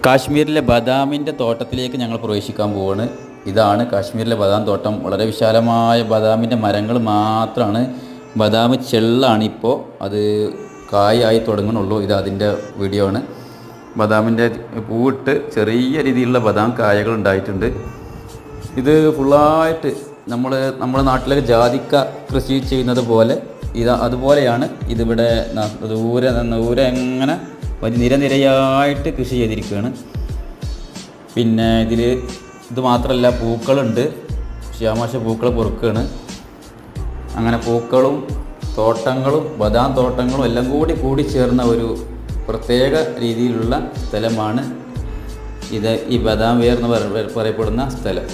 കാശ്മീരിലെ ബദാമിൻ്റെ തോട്ടത്തിലേക്ക് ഞങ്ങൾ പ്രവേശിക്കാൻ പോവുകയാണ്. ഇതാണ് കാശ്മീരിലെ ബദാം തോട്ടം. വളരെ വിശാലമായ ബദാമിൻ്റെ മരങ്ങൾ മാത്രമാണ്. ബദാം ചെള്ളാണ് ഇപ്പോൾ, അത് കായായി തുടങ്ങുന്നുള്ളൂ. ഇത് അതിൻ്റെ വീഡിയോ ആണ്. ബദാമിൻ്റെ പൂവിട്ട് ചെറിയ രീതിയിലുള്ള ബദാം കായകൾ ഉണ്ടായിട്ടുണ്ട്. ഇത് ഫുള്ളായിട്ട് നമ്മുടെ നാട്ടിലൊക്കെ ജാതിക്ക കൃഷി ചെയ്യുന്നത് പോലെ അതുപോലെയാണ് ഇതിവിടെ ദൂരെ എങ്ങനെ നിരനിരയായിട്ട് കൃഷി ചെയ്തിരിക്കുകയാണ്. പിന്നെ ഇത് മാത്രമല്ല, പൂക്കളുണ്ട്. ശ്യാമാശ പൂക്കൾ പൊറുക്കുകയാണ്. അങ്ങനെ പൂക്കളും തോട്ടങ്ങളും ബദാം തോട്ടങ്ങളും എല്ലാം കൂടി ചേർന്ന ഒരു പ്രത്യേക രീതിയിലുള്ള സ്ഥലമാണ് ഇത്. ഈ ബദാം വെയർ എന്ന് പറയപ്പെടുന്ന സ്ഥലം.